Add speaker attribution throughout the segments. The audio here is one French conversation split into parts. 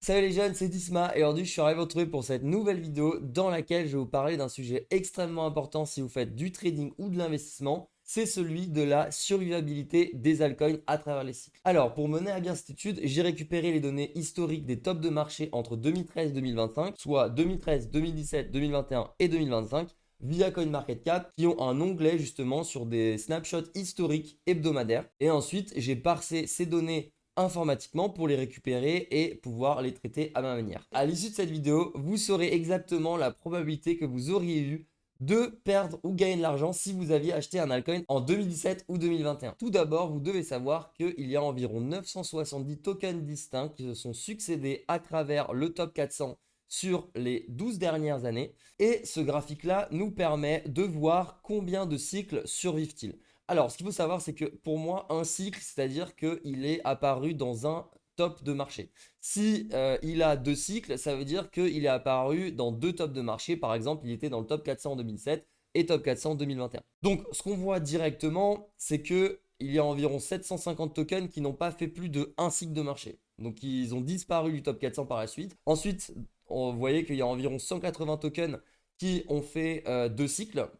Speaker 1: Salut les jeunes, c'est Disma et aujourd'hui je suis arrivé vous retrouver pour cette nouvelle vidéo dans laquelle je vais vous parler d'un sujet extrêmement important si vous faites du trading ou de l'investissement, c'est celui de la survivabilité des altcoins à travers les cycles. Alors pour mener à bien cette étude, j'ai récupéré les données historiques des tops de marché entre 2013 et 2025, soit 2013, 2017, 2021 et 2025 via CoinMarketCap qui ont un onglet justement sur des snapshots historiques hebdomadaires. Et ensuite, j'ai parsé ces données informatiquement pour les récupérer et pouvoir les traiter à ma manière. À l'issue de cette vidéo, vous saurez exactement la probabilité que vous auriez eu de perdre ou gagner de l'argent si vous aviez acheté un altcoin en 2017 ou 2021. Tout d'abord, vous devez savoir qu'il y a environ 970 tokens distincts qui se sont succédés à travers le top 400 sur les 12 dernières années. Et ce graphique-là nous permet de voir combien de cycles survivent-ils. Alors, ce qu'il faut savoir, c'est que pour moi, un cycle, c'est-à-dire qu'il est apparu dans un top de marché. Si il a deux cycles, ça veut dire qu'il est apparu dans deux tops de marché. Par exemple, il était dans le top 400 en 2007 et top 400 en 2021. Donc, ce qu'on voit directement, c'est que il y a environ 750 tokens qui n'ont pas fait plus de un cycle de marché. Donc, ils ont disparu du top 400 par la suite. Ensuite, on voyait qu'il y a environ 180 tokens qui ont fait deux cycles.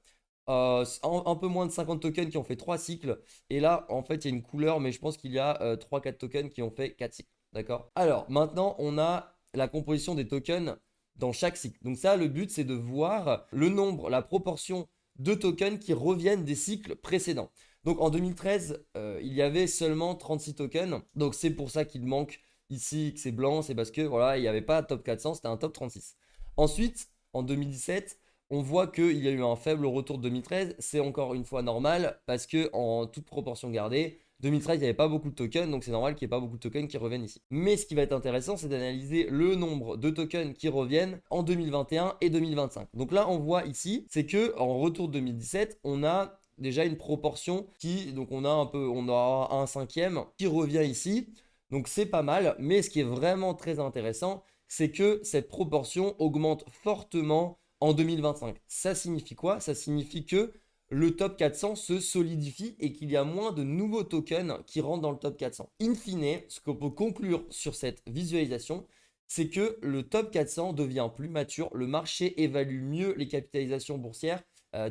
Speaker 1: Un peu moins de 50 tokens qui ont fait 3 cycles. Et là, en fait, il y a une couleur, mais je pense qu'il y a 3-4 tokens qui ont fait 4 cycles. D'accord? Alors, maintenant, on a la composition des tokens dans chaque cycle. Donc ça, le but, c'est de voir le nombre, la proportion de tokens qui reviennent des cycles précédents. Donc en 2013, il y avait seulement 36 tokens. Donc c'est pour ça qu'il manque ici, que c'est blanc. C'est parce que voilà, il n'y avait pas un top 400, c'était un top 36. Ensuite, en 2017, on voit qu'il y a eu un faible retour de 2013. C'est encore une fois normal parce que en toute proportion gardée, 2013, il n'y avait pas beaucoup de tokens, donc c'est normal qu'il n'y ait pas beaucoup de tokens qui reviennent ici. Mais ce qui va être intéressant, c'est d'analyser le nombre de tokens qui reviennent en 2021 et 2025. Donc là, on voit ici, c'est que en retour de 2017, on a déjà une proportion qui, donc on a un cinquième qui revient ici. Donc c'est pas mal, mais ce qui est vraiment très intéressant, c'est que cette proportion augmente fortement en 2025. Ça signifie quoi? Ça signifie que le top 400 se solidifie et qu'il y a moins de nouveaux tokens qui rentrent dans le top 400. In fine, ce qu'on peut conclure sur cette visualisation, c'est que le top 400 devient plus mature, le marché évalue mieux les capitalisations boursières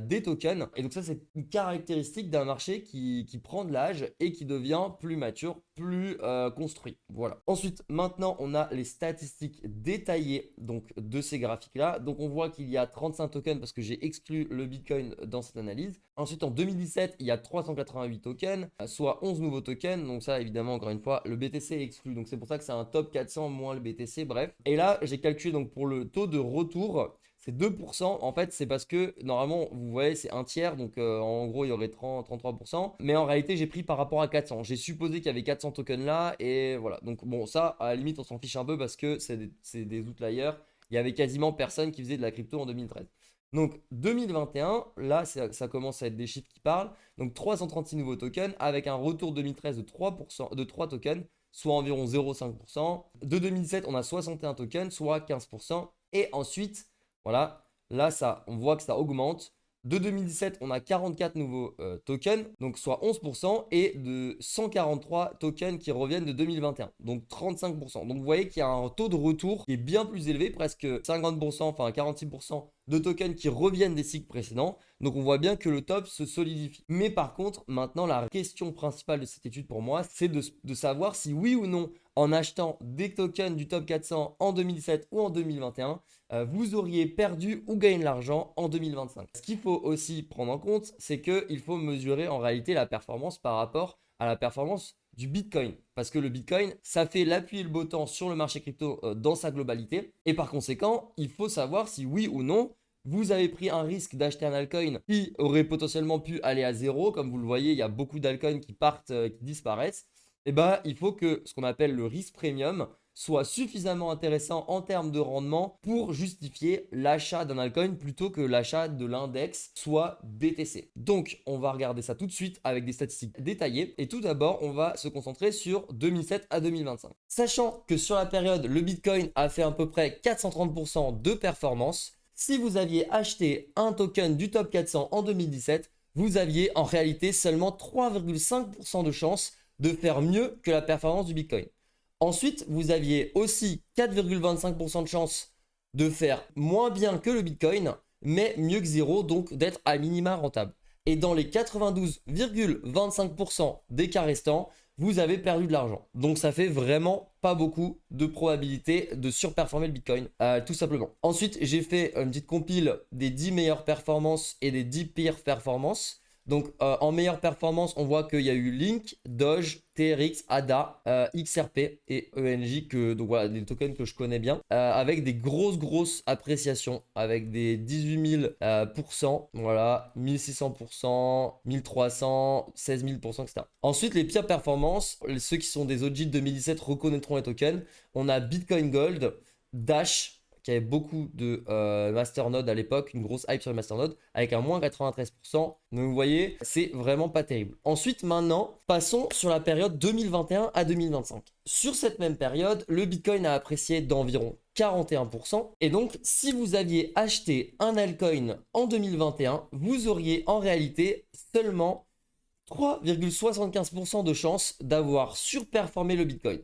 Speaker 1: des tokens. Et donc ça, c'est une caractéristique d'un marché qui prend de l'âge et qui devient plus mature, plus construit. Voilà. Ensuite, maintenant, on a les statistiques détaillées donc, de ces graphiques-là. Donc on voit qu'il y a 35 tokens parce que j'ai exclu le Bitcoin dans cette analyse. Ensuite, en 2017, il y a 388 tokens, soit 11 nouveaux tokens. Donc ça, évidemment, encore une fois, le BTC est exclu. Donc c'est pour ça que c'est un top 400 moins le BTC, bref. Et là, j'ai calculé donc pour le taux de retour, c'est 2%. En fait, c'est parce que normalement, vous voyez, c'est un tiers. Donc en gros, il y aurait 33%. Mais en réalité, j'ai pris par rapport à 400. J'ai supposé qu'il y avait 400 tokens là. Et voilà. Donc bon, ça, à la limite, on s'en fiche un peu parce que c'est des outliers. Il y avait quasiment personne qui faisait de la crypto en 2013. Donc 2021, là, ça commence à être des chiffres qui parlent. Donc 336 nouveaux tokens avec un retour 2013 de 3%, de 3 tokens, soit environ 0,5%. De 2017, on a 61 tokens, soit 15%. Et ensuite, voilà, là, on voit que ça augmente. De 2017, on a 44 nouveaux tokens, donc soit 11%, et de 143 tokens qui reviennent de 2021, donc 35%. Donc vous voyez qu'il y a un taux de retour qui est bien plus élevé, presque 50%, enfin 46% de tokens qui reviennent des cycles précédents. Donc on voit bien que le top se solidifie. Mais par contre, maintenant, la question principale de cette étude pour moi, c'est de savoir si oui ou non, en achetant des tokens du top 400 en 2017 ou en 2021, vous auriez perdu ou gagné de l'argent en 2025. Ce qu'il faut aussi prendre en compte, c'est qu'il faut mesurer en réalité la performance par rapport à la performance du Bitcoin. Parce que le Bitcoin, ça fait l'appui et le beau temps sur le marché crypto dans sa globalité. Et par conséquent, il faut savoir si oui ou non, vous avez pris un risque d'acheter un altcoin qui aurait potentiellement pu aller à zéro. Comme vous le voyez, il y a beaucoup d'altcoins qui partent, qui disparaissent. Et ben, il faut que ce qu'on appelle le risque premium soit suffisamment intéressant en termes de rendement pour justifier l'achat d'un altcoin plutôt que l'achat de l'index, soit BTC. Donc, on va regarder ça tout de suite avec des statistiques détaillées. Et tout d'abord, on va se concentrer sur 2007 à 2025. Sachant que sur la période, le Bitcoin a fait à peu près 430% de performance. Si vous aviez acheté un token du top 400 en 2017, vous aviez en réalité seulement 3,5% de chance de faire mieux que la performance du Bitcoin. Ensuite, vous aviez aussi 4,25% de chance de faire moins bien que le Bitcoin, mais mieux que zéro, donc d'être à minima rentable. Et dans les 92,25% des cas restants, vous avez perdu de l'argent. Donc ça fait vraiment pas beaucoup de probabilité de surperformer le Bitcoin, tout simplement. Ensuite, j'ai fait une petite compile des 10 meilleures performances et des 10 pires performances. Donc en meilleure performance, on voit qu'il y a eu Link, Doge, TRX, ADA, XRP et ENJ, donc voilà, des tokens que je connais bien, avec des grosses appréciations, avec des 18 000 voilà, 1600%, 1300, 16 000%, etc. Ensuite, les pires performances, ceux qui sont des OG de 2017 reconnaîtront les tokens. On a Bitcoin Gold, Dash, qui avait beaucoup de masternode à l'époque, une grosse hype sur les masternode, avec un moins 93%. Donc vous voyez, c'est vraiment pas terrible. Ensuite, maintenant, passons sur la période 2021 à 2025. Sur cette même période, le Bitcoin a apprécié d'environ 41%. Et donc, si vous aviez acheté un altcoin en 2021, vous auriez en réalité seulement 3,75% de chance d'avoir surperformé le Bitcoin.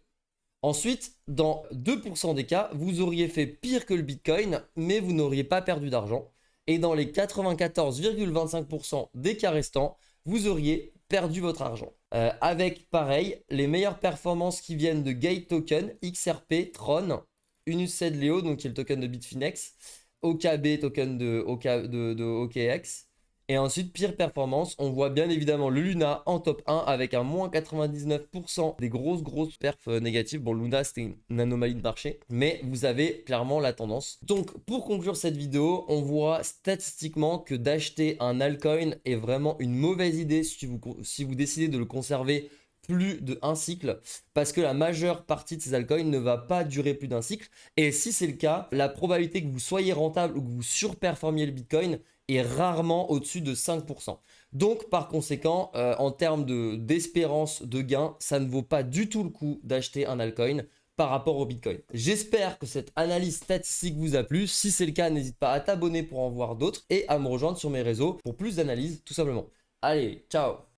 Speaker 1: Ensuite, dans 2% des cas, vous auriez fait pire que le Bitcoin, mais vous n'auriez pas perdu d'argent. Et dans les 94,25% des cas restants, vous auriez perdu votre argent. Avec, pareil, les meilleures performances qui viennent de Gate Token, XRP, Tron, Unised Leo, donc qui est le token de Bitfinex, OKB, token de OKX. Et ensuite, pire performance, on voit bien évidemment le Luna en top 1 avec un moins 99% des grosses perfs négatives. Bon, Luna, c'était une anomalie de marché, mais vous avez clairement la tendance. Donc, pour conclure cette vidéo, on voit statistiquement que d'acheter un altcoin est vraiment une mauvaise idée si vous décidez de le conserver plus d'un cycle, parce que la majeure partie de ces altcoins ne va pas durer plus d'un cycle. Et si c'est le cas, la probabilité que vous soyez rentable ou que vous surperformiez le Bitcoin est rarement au-dessus de 5%. Donc par conséquent, en termes d'espérance de gain, ça ne vaut pas du tout le coup d'acheter un altcoin par rapport au Bitcoin. J'espère que cette analyse statistique vous a plu. Si c'est le cas, n'hésite pas à t'abonner pour en voir d'autres et à me rejoindre sur mes réseaux pour plus d'analyses tout simplement. Allez, ciao!